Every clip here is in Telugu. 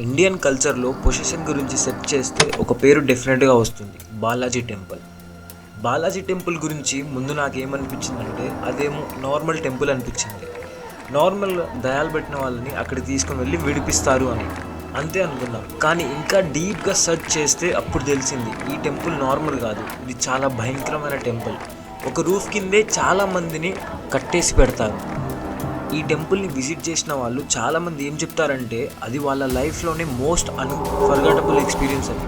ఇండియన్ కల్చర్లో పొజిషన్ గురించి సెర్చ్ చేస్తే ఒక పేరు డెఫినెట్గా వస్తుంది, బాలాజీ టెంపుల్. బాలాజీ టెంపుల్ గురించి ముందు నాకేమనిపించిందంటే అదేమో నార్మల్ టెంపుల్ అనిపించింది. నార్మల్ దయాలు పెట్టిన వాళ్ళని అక్కడికి తీసుకుని వెళ్ళి విడిపిస్తారు అని అంతే అనుకున్నాం. కానీ ఇంకా డీప్గా సెర్చ్ చేస్తే అప్పుడు తెలిసింది ఈ టెంపుల్ నార్మల్ కాదు, ఇది చాలా భయంకరమైన టెంపుల్. ఒక రూఫ్ కిందే చాలా మందిని కట్టేసి పెడతారు. ఈ టెంపుల్ని విజిట్ చేసిన వాళ్ళు చాలామంది ఏం చెప్తారంటే అది వాళ్ళ లైఫ్లోనే మోస్ట్ అన్ఫర్గటబుల్ ఎక్స్పీరియన్స్ అది.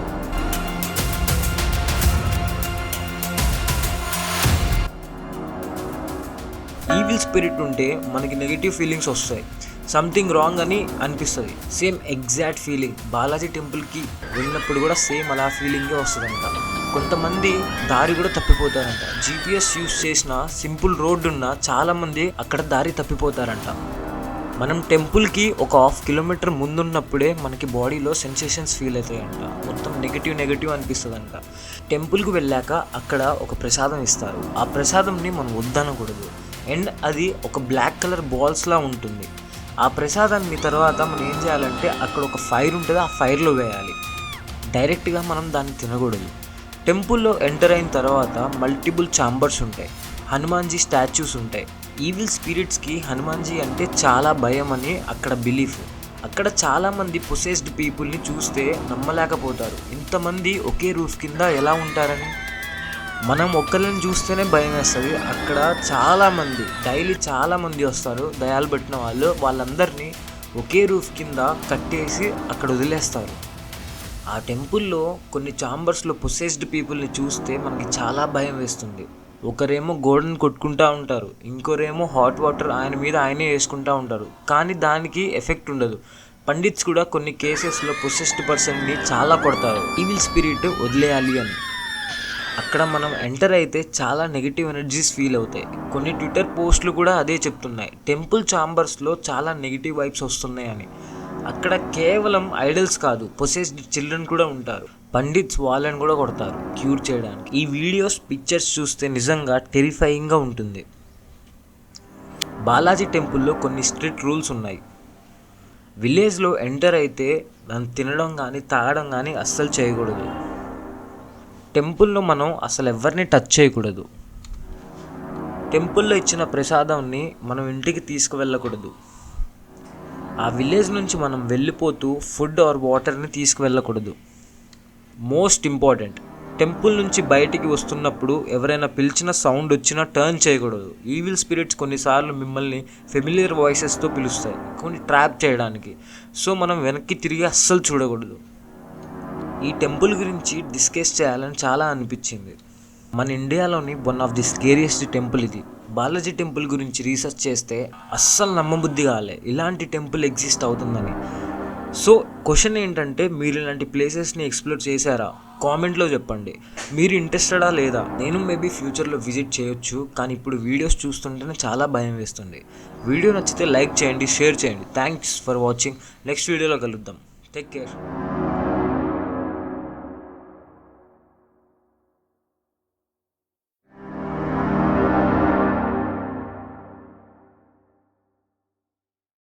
ఈవిల్ స్పిరిట్ ఉంటే మనకి నెగిటివ్ ఫీలింగ్స్ వస్తాయి, సంథింగ్ రాంగ్ అని అనిపిస్తుంది. సేమ్ ఎగ్జాక్ట్ ఫీలింగ్ బాలాజీ టెంపుల్కి వెళ్ళినప్పుడు కూడా సేమ్ అలా ఫీలింగే వస్తుందంట. కొంతమంది దారి కూడా తప్పిపోతారంట. జీపీఎస్ యూస్ చేసిన సింపుల్ రోడ్డు ఉన్న చాలామంది అక్కడ దారి తప్పిపోతారంట. మనం టెంపుల్కి ఒక 1/2 కిలోమీటర్ ముందున్నప్పుడే మనకి బాడీలో సెన్సేషన్స్ ఫీల్ అవుతాయంట. మొత్తం నెగిటివ్ అనిపిస్తుందంట. టెంపుల్కి వెళ్ళాక అక్కడ ఒక ప్రసాదం ఇస్తారు. ఆ ప్రసాదంని మనం వద్దనకూడదు. అండ్ అది ఒక బ్లాక్ కలర్ బాల్స్లా ఉంటుంది. ఆ ప్రసాదాన్ని తర్వాత మనం ఏం చేయాలంటే అక్కడ ఒక ఫైర్ ఉంటుంది, ఆ ఫైర్లో వేయాలి. డైరెక్ట్గా మనం దాన్ని తినకూడదు. టెంపుల్లో ఎంటర్ అయిన తర్వాత మల్టిపుల్ ఛాంబర్స్ ఉంటాయి, హనుమాన్జీ స్టాచ్యూస్ ఉంటాయి. ఈవిల్ స్పిరిట్స్కి హనుమాన్జీ అంటే చాలా భయం అని అక్కడ బిలీఫ్. అక్కడ చాలామంది పొసెస్డ్ పీపుల్ని చూస్తే నమ్మలేకపోతారు, ఇంతమంది ఒకే రూఫ్ కింద ఎలా ఉంటారని. మనం ఒక్కరిని చూస్తేనే భయం వేస్తుంది. అక్కడ చాలామంది డైలీ చాలామంది వస్తారు దయాలు పెట్టిన వాళ్ళు, వాళ్ళందరినీ ఒకే రూఫ్ కింద కట్టేసి అక్కడ వదిలేస్తారు. ఆ టెంపుల్లో కొన్ని ఛాంబర్స్లో పొసెస్డ్ పీపుల్ని చూస్తే మనకి చాలా భయం వేస్తుంది. ఒకరేమో గోడను కొట్టుకుంటూ ఉంటారు, ఇంకోరేమో హాట్ వాటర్ ఆయన మీద ఆయనే వేసుకుంటూ ఉంటారు, కానీ దానికి ఎఫెక్ట్ ఉండదు. పండిట్స్ కూడా కొన్ని కేసెస్లో పొసెస్డ్ పర్సన్ని చాలా కొడతారు, ఈవిల్ స్పిరిట్ వదిలేయాలి అని. అక్కడ మనం ఎంటర్ అయితే చాలా నెగిటివ్ ఎనర్జీస్ ఫీల్ అవుతాయి. కొన్ని ట్విట్టర్ పోస్టులు కూడా అదే చెప్తున్నాయి, టెంపుల్ ఛాంబర్స్లో చాలా నెగిటివ్ వైబ్స్ వస్తున్నాయి అని. అక్కడ కేవలం ఐడల్స్ కాదు, పొసెస్డ్ చిల్డ్రన్ కూడా ఉంటారు. పండిట్స్ వాళ్ళని కూడా కొడతారు క్యూర్ చేయడానికి. ఈ వీడియోస్ పిక్చర్స్ చూస్తే నిజంగా టెరిఫైయింగ్గా ఉంటుంది. బాలాజీ టెంపుల్లో కొన్ని స్ట్రిక్ట్ రూల్స్ ఉన్నాయి. విలేజ్లో ఎంటర్ అయితే దాన్ని తినడం కానీ తాగడం కానీ అస్సలు చేయకూడదు. టెంపుల్లో మనం అసలు ఎవరిని టచ్ చేయకూడదు. టెంపుల్లో ఇచ్చిన ప్రసాదాన్ని మనం ఇంటికి తీసుకువెళ్ళకూడదు. ఆ విలేజ్ నుంచి మనం వెళ్ళిపోతూ ఫుడ్ ఆర్ వాటర్ని తీసుకువెళ్ళకూడదు. మోస్ట్ ఇంపార్టెంట్, టెంపుల్ నుంచి బయటికి వస్తున్నప్పుడు ఎవరైనా పిలిచిన సౌండ్ వచ్చినా టర్న్ చేయకూడదు. ఈవిల్ స్పిరిట్స్ కొన్నిసార్లు మిమ్మల్ని ఫెమిలియర్ వాయిసెస్తో పిలుస్తాయి, కొన్ని ట్రాప్ చేయడానికి. సో మనం వెనక్కి తిరిగి అస్సలు చూడకూడదు. ఈ టెంపుల్ గురించి డిస్కస్ చేయాలని చాలా అనిపించింది. మన ఇండియాలోని one of the scariest temple ఇది. బాలాజీ టెంపుల్ గురించి రీసెర్చ్ చేస్తే అస్సలు నమ్మబుద్ధి కాలే ఇలాంటి టెంపుల్ ఎగ్జిస్ట్ అవుతుందని. సో క్వశ్చన్ ఏంటంటే, మీరు ఇలాంటి ప్లేసెస్ని ఎక్స్ప్లోర్ చేశారా? కామెంట్లో చెప్పండి. మీరు ఇంట్రెస్టెడా లేదా? నేను మేబీ ఫ్యూచర్లో విజిట్ చేయొచ్చు, కానీ ఇప్పుడు వీడియోస్ చూస్తుంటేనే చాలా భయం వేస్తుంది. వీడియో నచ్చితే లైక్ చేయండి, షేర్ చేయండి. Thanks for watching. నెక్స్ట్ వీడియోలో కలుద్దాం. Take care.